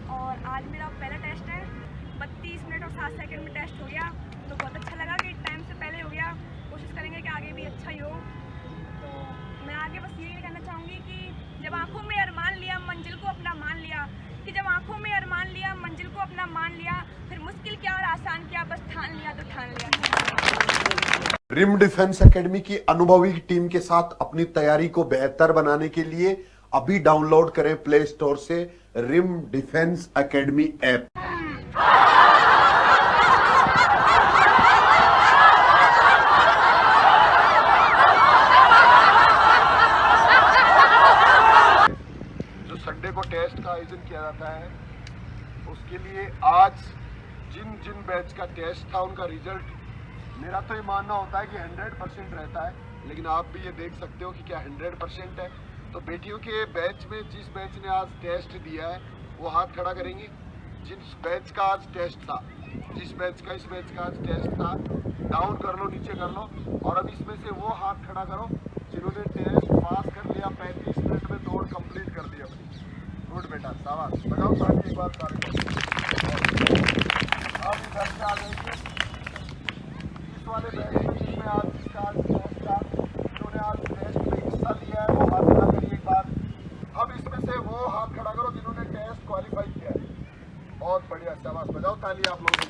और आज मेरा पहला टेस्ट है। 32 मिनट और 7 सेकंड में टेस्ट हो गया, तो बहुत अच्छा लगा कि टाइम से पहले हो गया। कोशिश करेंगे कि आगे भी अच्छा ही हो। तो मैं आगे बस यही कहना चाहूँगी कि जब आँखों में अरमान लिया मंजिल को अपना मान लिया, कि जब आँखों में अरमान लिया मंजिल को अपना मान लिया, फिर मुश्किल क्या और आसान क्या, बस ठान लिया तो ठान लिया। रिम डिफेंस एकेडमी की अनुभवी टीम के साथ अपनी तैयारी को बेहतर बनाने के लिए अभी डाउनलोड करें प्ले स्टोर से रिम डिफेंस एकेडमी ऐप। जो संडे को टेस्ट का आयोजन किया जाता है, उसके लिए आज जिन जिन बैच का टेस्ट था उनका रिजल्ट, मेरा तो ये मानना होता है कि 100% रहता है, लेकिन आप भी ये देख सकते हो कि क्या 100% है। तो बेटियों के बैच में जिस बैच ने आज टेस्ट दिया है वो हाथ खड़ा करेंगे। जिस बैच का आज टेस्ट था, जिस बैच का इस बैच का आज टेस्ट था, डाउन कर लो, नीचे कर लो। और अब इसमें से वो हाथ खड़ा करो जिन्होंने टेस्ट पास कर लिया, 35 मिनट में दौड़ कंप्लीट कर दी अपनी। गुड बेटा, शाबाश। लगाओ ताली एक बार सारे। अब इधर से आ जाएंगे इस वाले बैच में आज जिसका आज टेस्ट था, जिन्होंने आज टेस्ट में हिस्सा लिया है वो हाथ खड़ा करिए एक बार। अब इसमें से वो हाथ खड़ा करो जिन्होंने टेस्ट क्वालिफाई किया है। बहुत बढ़िया, शाबाश। बजाओ ताली आप लोगों को।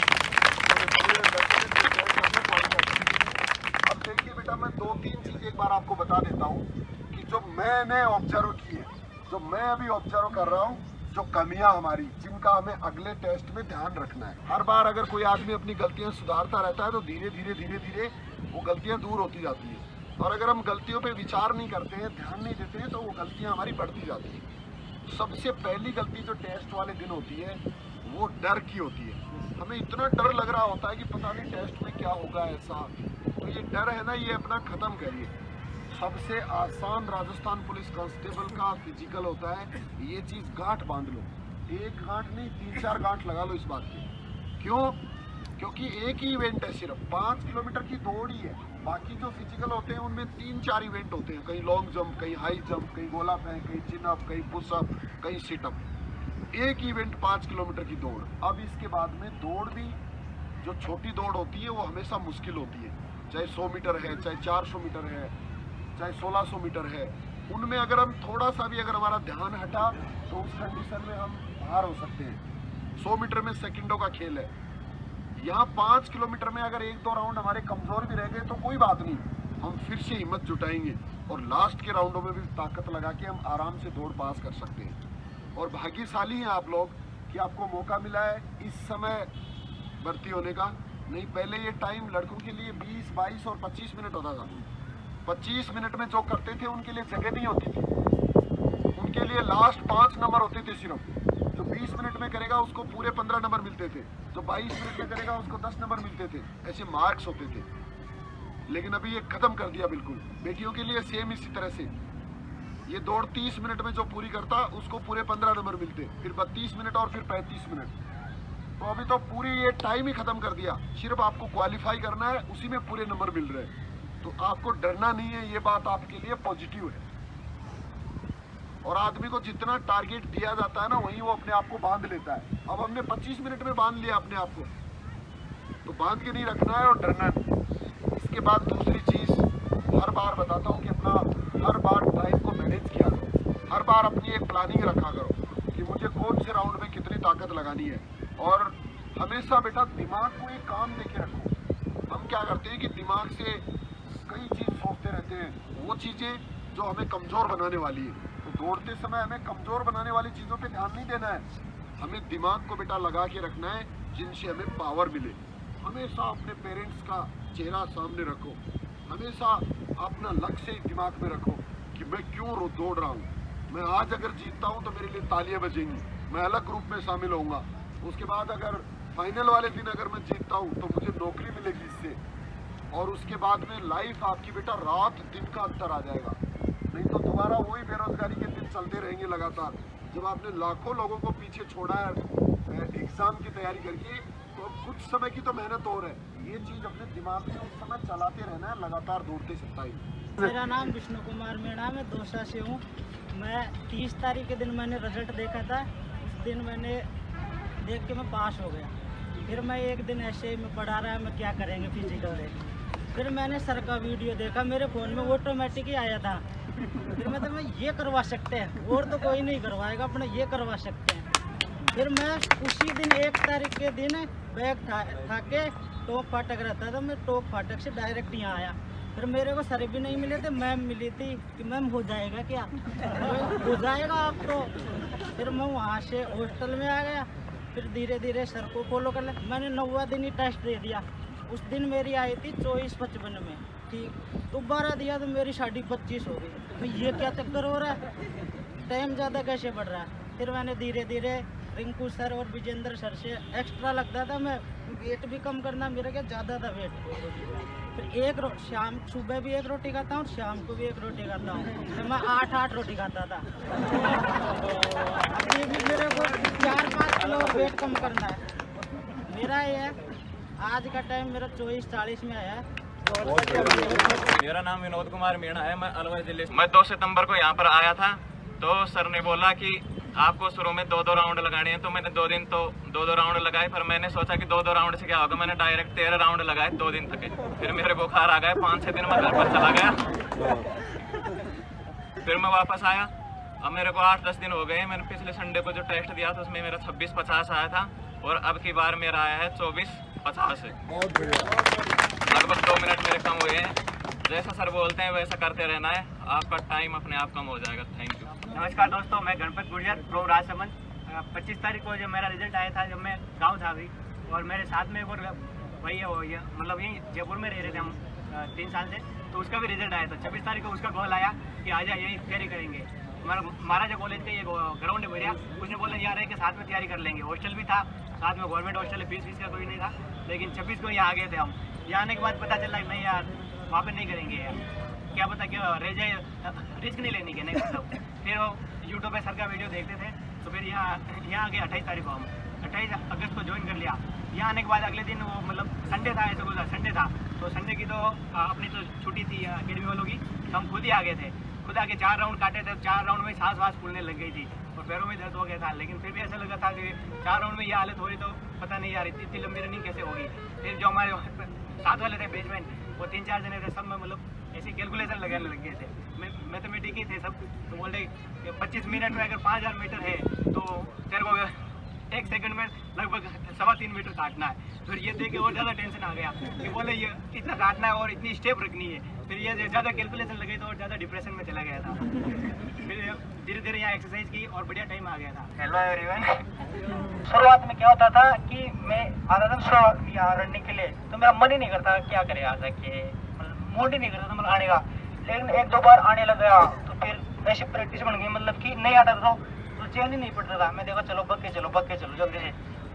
अब देखिए बेटा, मैं 2-3 चीज एक बार आपको बता देता हूँ कि जो मैंने ऑब्जर्व की है, जो मैं अभी ऑब्जर्व कर रहा हूँ, जो कमियां हमारी, जिनका हमें अगले टेस्ट में ध्यान रखना है। हर बार अगर कोई आदमी अपनी गलतियां सुधारता रहता है तो धीरे धीरे वो गलतियां दूर होती जाती हैं। और अगर हम गलतियों पे विचार नहीं करते हैं, ध्यान नहीं देते हैं, तो वो गलतियां हमारी बढ़ती जाती हैं। सबसे पहली गलती जो टेस्ट वाले दिन होती है वो डर की होती है। हमें इतना डर लग रहा होता है कि पता नहीं टेस्ट में क्या होगा ऐसा। तो ये डर है ना, ये अपना खत्म करिए। सबसे आसान राजस्थान पुलिस कांस्टेबल का फिजिकल होता है, ये चीज गांठ बांध लो। एक गांठ नहीं, 3-4 गांठ लगा लो इस बात की। क्यों? क्योंकि एक ही इवेंट है, सिर्फ 5 किलोमीटर की दौड़ ही है। बाकी जो फिजिकल होते हैं उनमें 3-4 इवेंट होते हैं, कहीं लॉन्ग जंप, कहीं हाई जंप, कहीं गोला फेंक, कहीं चिन अप, कहीं पुशअप, कहीं सिटअप। एक इवेंट 5 किलोमीटर की दौड़। अब इसके बाद में दौड़ भी, जो छोटी दौड़ होती है वो हमेशा मुश्किल होती है, चाहे 100 मीटर है, चाहे 400 मीटर है, चाहे 1600 मीटर है। उनमें अगर हम थोड़ा सा भी अगर हमारा ध्यान हटा तो उस कंडीशन में हम बाहर हो सकते हैं। 100 मीटर में सेकंडों का खेल है। यहाँ 5 किलोमीटर में अगर 1-2 राउंड हमारे कमजोर भी रह गए तो कोई बात नहीं, हम फिर से हिम्मत जुटाएंगे और लास्ट के राउंडों में भी ताकत लगा के हम आराम से दौड़ पास कर सकते हैं। और भाग्यशाली हैं आप लोग कि आपको मौका मिला है इस समय भर्ती होने का। नहीं, पहले ये टाइम लड़कों के लिए 20, 22 और 25 मिनट होता था। 25 मिनट में जो करते थे उनके लिए जगह नहीं होती थी, उनके लिए लास्ट 5 नंबर होते थे सिर्फ। जो 20 मिनट में करेगा उसको पूरे 15 नंबर मिलते थे, जो 22 मिनट में करेगा उसको 10 नंबर मिलते थे, ऐसे मार्क्स होते थे। लेकिन अभी ये खत्म कर दिया बिल्कुल। बेटियों के लिए सेम इसी तरह से ये दौड़ 30 मिनट में जो पूरी करता उसको पूरे 15 नंबर मिलते, फिर 32 मिनट और फिर 35 मिनट। तो अभी तो पूरी ये टाइम ही खत्म कर दिया, सिर्फ आपको क्वालिफाई करना है, उसी में पूरे नंबर मिल रहे हैं। तो आपको डरना नहीं है, ये बात आपके लिए पॉजिटिव है। और आदमी को जितना टारगेट दिया जाता है ना, वहीं वो अपने आप को बांध लेता है। अब हमने 25 मिनट में बांध लिया अपने आप को, तो बांध के नहीं रखना है और डरना नहीं। इसके बाद दूसरी चीज, हर बार बताता हूँ कि अपना हर बार टाइम को मैनेज किया करो। हर बार अपनी एक प्लानिंग रखा करो कि मुझे कौन से राउंड में कितनी ताकत लगानी है। और हमेशा बेटा दिमाग को एक काम देके रखो। हम क्या करते हैं कि दिमाग से कई चीज सोचते रहते हैं, वो चीजें जो हमें कमजोर बनाने वाली है। तो दौड़ते समय हमें कमजोर बनाने वाली चीजों पे ध्यान नहीं देना है, हमें दिमाग को बेटा लगा के रखना है जिनसे हमें पावर मिले। हमेशा अपने पेरेंट्स का चेहरा सामने रखो, हमेशा अपना लक्ष्य दिमाग में रखो कि मैं क्यों दौड़ रहा हूँ। मैं आज अगर जीतता हूँ तो मेरे लिए तालियां बजेंगी, मैं अलग ग्रुप में शामिल होऊंगा। उसके बाद अगर फाइनल वाले दिन अगर मैं जीतता हूँ तो मुझे नौकरी मिलेगी इससे। और उसके बाद में लाइफ आपकी बेटा रात दिन का अंतर आ जाएगा। नहीं तो दोबारा वही बेरोजगारी के दिन चलते रहेंगे लगातार। जब आपने लाखों लोगों को पीछे छोड़ा है एग्जाम की तैयारी करके, तो कुछ समय की तो मेहनत और है। ये चीज अपने दिमाग में उस समय चलाते रहना है, लगातार दौड़ते सकता है। मेरा नाम विष्णु कुमार मीणा, मैं दौसा से हूँ। मैं 30 तारीख के दिन मैंने रिजल्ट देखा था। उस दिन मैंने देख के मैं पास हो गया। फिर मैं एक दिन ऐसे ही मैं पढ़ा रहा है, मैं क्या करेंगे फिजिकल में। फिर मैंने सर का वीडियो देखा, मेरे फ़ोन में ऑटोमेटिक ही आया था। फिर मैं ये करवा सकते हैं, और तो कोई नहीं करवाएगा, अपने ये करवा सकते हैं। फिर मैं उसी दिन 1 तारीख के दिन बैग था के टोक फाटक रहता था, मैं टोक फाटक से डायरेक्ट यहाँ आया। फिर मेरे को सर भी नहीं मिले थे, मैम मिली थी कि मैम हो जाएगा क्या, हो जाएगा आप तो। फिर मैं वहाँ से हॉस्टल में आ गया। फिर धीरे धीरे सर को फॉलो कर लिया। मैंने 9वां दिन ही टेस्ट दे दिया। उस दिन मेरी आई थी 24:55 में, ठीक। दोबारा दिया तो मेरी 25:30 हो गई। तो ये क्या चक्कर हो रहा है, टाइम ज़्यादा कैसे बढ़ रहा है। फिर मैंने धीरे धीरे रिंकू सर और विजेंद्र सर से एक्स्ट्रा लगता था, मैं वेट भी कम करना, मेरा क्या ज़्यादा था वेट। फिर शाम सुबह भी 1 रोटी खाता हूँ, शाम को भी 1 रोटी खाता हूँ। फिर मैं 8 रोटी खाता था। अभी भी मेरे को 4-5 किलो वेट कम करना है। मेरा ये है, आज का टाइम मेरा 24:40 में आया है। मेरा नाम विनोद कुमार मीणा है, मैं अलवर जिले से। मैं 2 सितंबर को यहाँ पर आया था, तो सर ने बोला कि आपको शुरू में 2-2 राउंड लगाने हैं। तो मैंने 2 दिन तो 2-2 राउंड लगाए। फिर मैंने सोचा कि 2-2 राउंड से क्या होगा, मैंने डायरेक्ट 13 राउंड लगाए 2 दिन तक। फिर मेरे बुखार आ गए, 5-6 दिन मैं घर पर चला गया। फिर मैं वापस आया, अब मेरे को 8-10 दिन हो गए। मैंने पिछले संडे को जो टेस्ट दिया था उसमें मेरा 26:50 आया था, और अब की बार मेरा आया है 24:50। लगभग 2 मिनट मेरे कम हुए हैं। जैसा सर बोलते हैं वैसा करते रहना है, आपका टाइम अपने आप कम हो जाएगा। Thank you. नमस्कार दोस्तों, मैं गणपत गुर्जर फ्रॉम राजसमंद। 25 तारीख को जब मेरा रिजल्ट आया था, जब मैं गांव था अभी, और मेरे साथ में एक और वही है, वो ये मतलब यहीं जयपुर में रह रहे थे हम 3 साल से, तो उसका भी रिजल्ट आया था। 26 तारीख को उसका कॉल आया कि आजा यहीं तैयारी करेंगे। हमारा महाराजा कॉलेज का ये ग्राउंड है बढ़िया, उसने बोला यहाँ रह के साथ में तैयारी कर लेंगे। हॉस्टल भी था साथ में, गवर्नमेंट हॉस्टल है, फीस का कोई नहीं था। लेकिन 26 को यहाँ आ गए थे हम। यहाँ आने के बाद पता चला नहीं यार, वहाँ पर नहीं करेंगे यार, क्या पता क्या रह जाए, रिस्क नहीं लेने के, नहीं मतलब। फिर यूट्यूब पे सर का वीडियो देखते थे, तो फिर यहाँ आ गए 28 तारीख को हम। 28 अगस्त को ज्वाइन कर लिया। यहाँ आने के बाद अगले दिन वो मतलब संडे था, ऐसा कुछ संडे था, तो संडे की तो अपनी तो छुट्टी थी अकेडमी वालों की, तो हम खुद ही आ गए थे। खुद आके 4 राउंड काटे थे। 4 राउंड में सांस फूलने लग गई थी और पैरों में दर्द हो गया था। लेकिन फिर भी ऐसा लगा था कि 4 राउंड में ये हालत हो रही, तो पता नहीं यार इतनी लंबी रनिंग कैसे होगी। फिर जो हमारे साथ वाले थे बेचमैन, वो 3-4 जने थे, सब में मतलब ऐसे कैलकुलेशन लगाने लग गए थे, मैथमेटिक ही थे सब। तो बोले 25 मिनट में अगर 5000 मीटर है तो तेरे को 1 सेकंड में लगभग 3.25 मीटर काटना है। फिर ये देख के और ज़्यादा टेंशन आ गया कि बोले ये इतना काटना है और इतनी स्टेप रखनी है। फिर ये ज़्यादा कैलकुलेशन लगे तो और ज़्यादा डिप्रेशन में चला गया था। फिर धीरे धीरे यहाँ एक्सरसाइज की और बढ़िया टाइम आ गया था। Hello everyone. शुरुआत में क्या होता था कि मैं आता था यहाँ रनिंग के लिए, तो मेरा मन ही नहीं करता क्या करे आ जाके, मूड ही नहीं करता था मतलब आने का। लेकिन 1-2 बार आने लग गया तो फिर ऐसी प्रैक्टिस बन गई, मतलब कि नहीं आता था तो चैन ही नहीं पड़ता था। मैं देखो चलो बग के चलो जल्दी से।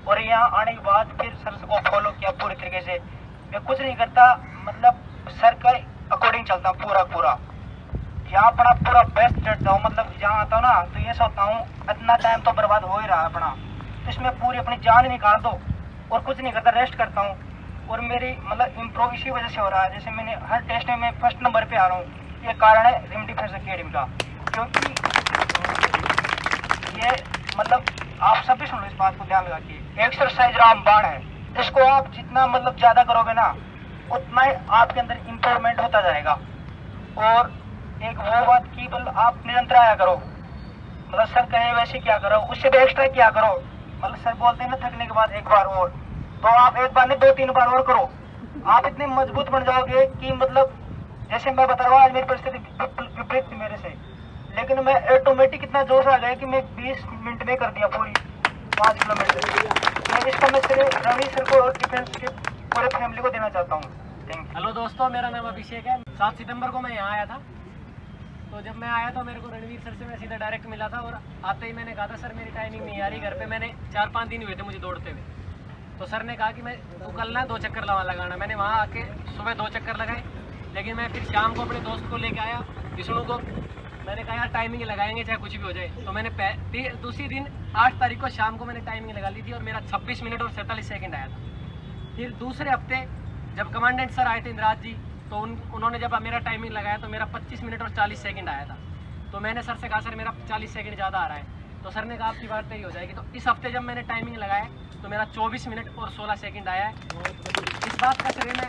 और यहाँ आने के बाद फिर सर को फॉलो किया पूरी तरीके से। मैं कुछ नहीं करता, मतलब सर के अकॉर्डिंग चलता हूँ पूरा। यहाँ अपना पूरा बेस्ट देता हूँ, मतलब जहाँ आता हूँ ना तो ये सोचता हूँ इतना टाइम तो बर्बाद हो ही रहा है अपना, तो इसमें पूरी अपनी जान निकाल दो। और कुछ नहीं करता, रेस्ट करता हूँ। और मेरी मतलब इम्प्रूव इसी वजह से हो रहा है। जैसे मैंने हर टेस्ट में मैं 1st नंबर पे आ रहा हूँ, ये कारण है रेमडी फिटनेस अकेडमी का। क्योंकि ये मतलब आप सभी सुन लो, इस बात को ध्यान लगा के, एक्सरसाइज रामबाण है। इसको आप जितना मतलब ज़्यादा करोगे ना, उतना ही आपके अंदर इम्प्रूवमेंट होता जाएगा। और एक वो बात की मतलब आप निरंतर आया करो, मतलब सर कहे वैसे क्या करो, उससे भी एक्स्ट्रा क्या करो। मतलब सर बोलते हैं ना थकने के बाद 1 बार और, तो आप 1 बार नहीं 2-3 बार और करो। आप इतने मजबूत बन जाओगे कि मतलब जैसे मैं बता रहा हूँ, आज मेरी परिस्थिति विपरीत थी मेरे से, लेकिन मैं ऑटोमेटिक इतना जोश आ गया कि मैं 20 मिनट में कर दिया पूरी 5 किलोमीटर। तो इसको मैं सिर्फ रवि सर को और डिफेंस के पूरे फैमिली को देना चाहता हूँ। Thank you. हेलो दोस्तों, मेरा नाम अभिषेक है। 7 सितंबर को मैं यहाँ आया था। तो जब मैं आया तो मेरे को रणवीर सर से मैं सीधा डायरेक्ट मिला था, और आते ही मैंने कहा था सर मेरी टाइमिंग नहीं आ रही घर पे। मैंने 4-5 दिन हुए थे मुझे दौड़ते हुए। तो सर ने कहा कि मैं तू कल ना 2 चक्कर लगाना। मैंने वहाँ आके सुबह 2 चक्कर लगाए, लेकिन मैं फिर शाम को अपने दोस्त को लेके आया विष्णु को। मैंने कहा यार टाइमिंग लगाएंगे चाहे कुछ भी हो जाए। तो मैंने दूसरी दिन 8 तारीख को शाम को मैंने टाइमिंग लगा ली थी, और मेरा 26 मिनट और 47 सेकंड आया था। फिर दूसरे हफ्ते जब कमांडेंट सर आए थे इंद्राज जी, तो उन्होंने जब मेरा टाइमिंग लगाया तो मेरा 25 मिनट और 40 सेकंड आया था। तो मैंने सर से कहा सर मेरा 40 सेकंड ज़्यादा आ रहा है। तो सर ने कहा आपकी बात तय हो जाएगी। तो इस हफ्ते जब मैंने टाइमिंग लगाया तो मेरा 24 मिनट और 16 सेकंड आया है। इस बात का श्रेय मैं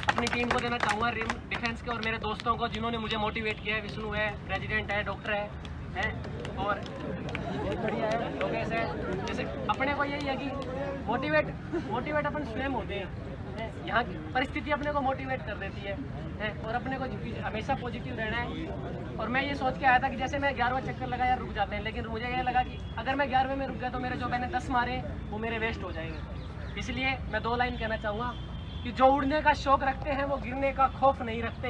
अपनी टीम को देना चाहूँगा, रिम डिफेंस के, और मेरे दोस्तों को जिन्होंने मुझे मोटिवेट किया है। विष्णु है, प्रेसिडेंट है, डॉक्टर है और बहुत बढ़िया है, लोकेश है। जैसे अपने को यही है कि मोटिवेट अपन स्वयं होते हैं। यहाँ की परिस्थिति अपने को मोटिवेट कर देती है और अपने को हमेशा पॉजिटिव रहना है। और मैं ये सोच के आया था कि जैसे मैं 11वां चक्कर लगा यार रुक जाते हैं, लेकिन मुझे ये लगा कि अगर मैं 11वें में रुक गया तो मेरे जो मैंने 10 मारे वो मेरे वेस्ट हो जाएंगे। इसलिए मैं 2 लाइन कहना चाहूँगा कि जो उड़ने का शौक रखते हैं वो गिरने का खौफ नहीं रखते,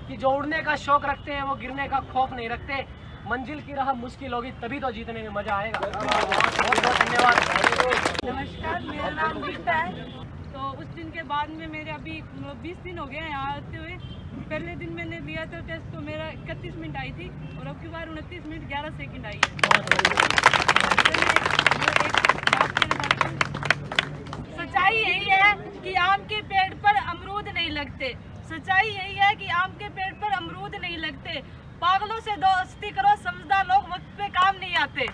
कि जो उड़ने का शौक रखते हैं वो गिरने का खौफ नहीं रखते। मंजिल की राह मुश्किल होगी तभी तो जीतने में मजा आएगा। बहुत बहुत धन्यवाद। नमस्कार, मेरा नाम गीता है। तो उस दिन के बाद में मेरे अभी 20 दिन हो गए हैं यहाँ आते हुए। पहले दिन मैंने लिया था टेस्ट तो मेरा 31 मिनट आई थी और अब की बार 29 मिनट 11 सेकंड आई है। सच्चाई यही है कि आम के पेड़ पर अमरूद नहीं लगते। सच्चाई यही है कि आम के पेड़ पर अमरूद नहीं लगते। पागलों से दोस्ती करो, समझदार लोग वक्त पे काम नहीं आते।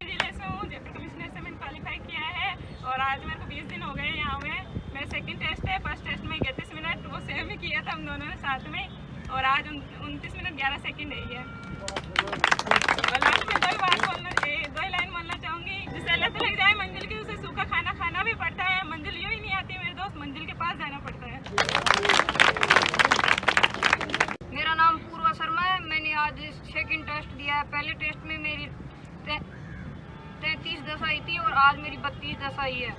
जिले से हूँ, जयपुर कमिश्नर से मैंने क्वालिफाई किया है और आज मेरे को 20 दिन हो गए यहाँ में। मेरा सेकंड टेस्ट है, फर्स्ट टेस्ट में 31 मिनट वो सेम ही किया था हम दोनों ने साथ में, और आज 29 मिनट 11 सेकंड यही है। और लास्ट में 2 लाइन बोलना चाहूँगी, जिसे लत लग जाए मंजिल की उसे सूखा खाना खाना भी पड़ता है। मंजिल यूँ ही नहीं आती मेरे दोस्त, मंजिल के पास जाना पड़ता है। मेरा नाम पूर्वा शर्मा है। मैंने आज सेकंड टेस्ट दिया है। पहले टेस्ट में मेरी 33 आई थी और आज मेरी 32 आई है।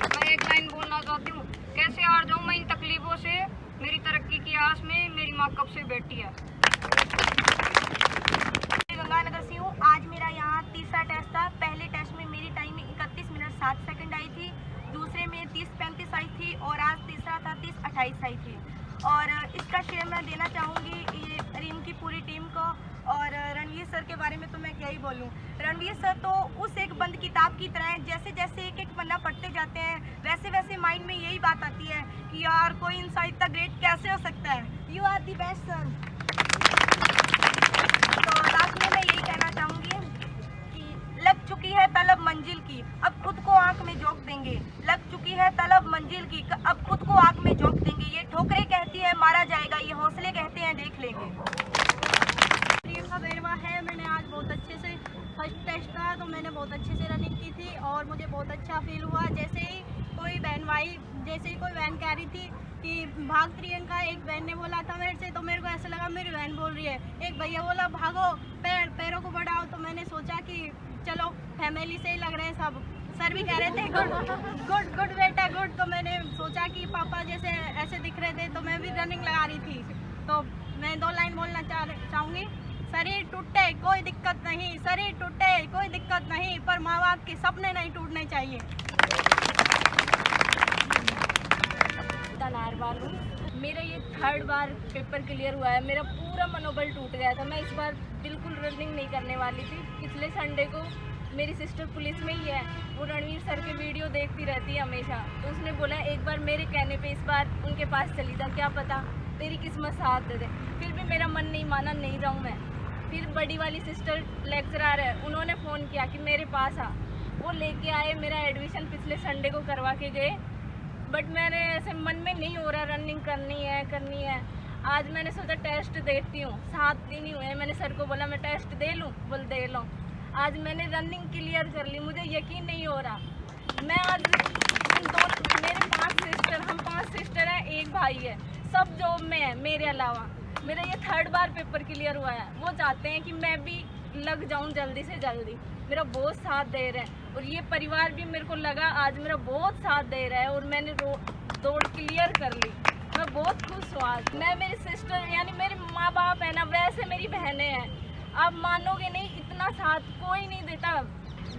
मैं एक लाइन बोलना चाहती हूँ, कैसे हार जाऊँ मैं इन तकलीफों से, मेरी तरक्की की आस में मेरी माँ कब से बैठी है। गंगानगर से हूँ। आज मेरा यहाँ तीसरा टेस्ट था। पहले टेस्ट में मेरी टाइमिंग 31 मिनट 7 सेकंड आई थी, दूसरे में 30-35 आई थी और आज तीसरा था 30-28 आई थी। और इसका श्रेय मैं देना चाहूँगी ये रिम की पूरी टीम को। और रणवीर सर के बारे में तो मैं क्या ही बोलूँ। रणवीर सर तो उस एक बंद किताब की तरह है, जैसे जैसे एक एक पन्ना पढ़ते जाते हैं वैसे वैसे माइंड में यही बात आती है कि यार कोई इंसान इतना ग्रेट कैसे हो सकता है। You are the best sir. तो लास्ट में मैं यही कहना चाहूँगी कि लग चुकी है तलब मंजिल की, अब खुद को आंख में झोंक देंगे। लग चुकी है तलब मंजिल की, अब खुद को आंख में झोंक देंगे। ये ठोकरें कहती है मारा जाएगा, ये हौसले कहते हैं देख लेंगे। प्रियंका बेरवा है। मैंने आज बहुत अच्छे से फर्स्ट टेस्ट था तो मैंने बहुत अच्छे से रनिंग की थी और मुझे बहुत अच्छा फील हुआ। जैसे ही कोई बहन कह रही थी कि भाग प्रियंका, एक बहन ने बोला था मेरे से, तो मेरे को ऐसा लगा मेरी बहन बोल रही है। एक भैया बोला भागो, पैरों को बढ़ाओ, तो मैंने सोचा कि चलो फैमिली से ही लग रहे हैं सब। सर भी कह रहे थे गुड बेटा गुड, तो मैंने सोचा कि पापा जैसे ऐसे दिख रहे थे तो मैं भी रनिंग लगा रही थी। तो मैं 2 लाइन बोलना चाहूँगी। शरीर टूटे कोई दिक्कत नहीं, शरीर टूटे कोई दिक्कत नहीं, पर माँ बाप के सपने नहीं टूटने चाहिए। मेरा ये 3rd बार पेपर क्लियर हुआ है। मेरा पूरा मनोबल टूट गया था। मैं इस बार बिल्कुल रनिंग नहीं करने वाली थी। पिछले संडे को मेरी सिस्टर पुलिस में ही है, वो रणवीर सर के वीडियो देखती रहती है हमेशा, तो उसने बोला एक बार मेरे कहने पे इस बार उनके पास चली जा, क्या पता तेरी किस्मत साथ दे दे। फिर भी मेरा मन नहीं माना, नहीं रहूँ मैं। फिर बड़ी वाली सिस्टर लेक्चरर है, उन्होंने फ़ोन किया कि मेरे पास आ, वो लेके आए। मेरा एडमिशन पिछले संडे को करवा के गए, बट मैंने ऐसे मन में नहीं हो रहा रनिंग करनी है। आज मैंने सोचा टेस्ट देती हूँ, 7 दिन ही हुए। मैंने सर को बोला मैं टेस्ट दे लूँ, बोल दे लो। आज मैंने रनिंग क्लियर कर ली, मुझे यकीन नहीं हो रहा। मैं आज मेरे 5 सिस्टर, हम 5 सिस्टर हैं, एक भाई है, सब जॉब में है मेरे अलावा। मेरा ये 3rd बार पेपर क्लियर हुआ है। वो चाहते हैं कि मैं भी लग जाऊं जल्दी से जल्दी। मेरा बहुत साथ दे रहा है और ये परिवार भी मेरे को लगा आज मेरा बहुत साथ दे रहा है और मैंने दौड़ क्लियर कर ली। मैं बहुत खुश हूँ आज। मैं मेरी सिस्टर यानी मेरे माँ बाप है ना, वैसे मेरी बहनें हैं। आप मानोगे नहीं, इतना साथ कोई नहीं देता,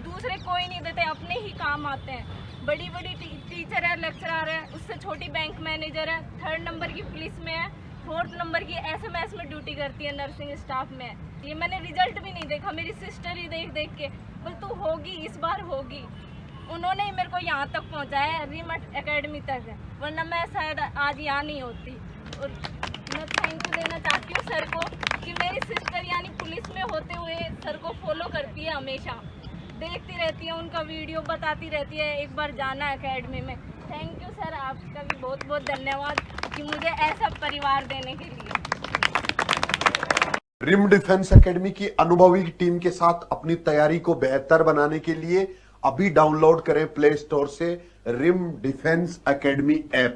दूसरे कोई नहीं देते, अपने ही काम आते हैं। बड़ी बड़ी टीचर है, लेक्चरर है, उससे छोटी बैंक मैनेजर है, 3rd नंबर की पुलिस में है, 4th नंबर की SMS में ड्यूटी करती है, नर्सिंग स्टाफ में। ये मैंने रिजल्ट भी नहीं देखा, मेरी सिस्टर ही देख देख के बोल तू होगी, इस बार होगी। उन्होंने ही मेरे को यहाँ तक पहुँचाया है, रिम एकेडमी तक है, वरना मैं शायद आज यहाँ नहीं होती। और मैं थैंक यू देना चाहती हूँ सर को कि मेरी सिस्टर यानी पुलिस में होते हुए सर को फॉलो करती है, हमेशा देखती रहती है, उनका वीडियो बताती रहती है, एक बार जाना एकेडमी में। थैंक यू सर, आपका भी बहुत बहुत धन्यवाद कि मुझे ऐसा परिवार देने के लिए। रिम डिफेंस एकेडमी की अनुभवी टीम के साथ अपनी तैयारी को बेहतर बनाने के लिए अभी डाउनलोड करें प्ले स्टोर से रिम डिफेंस एकेडमी ऐप।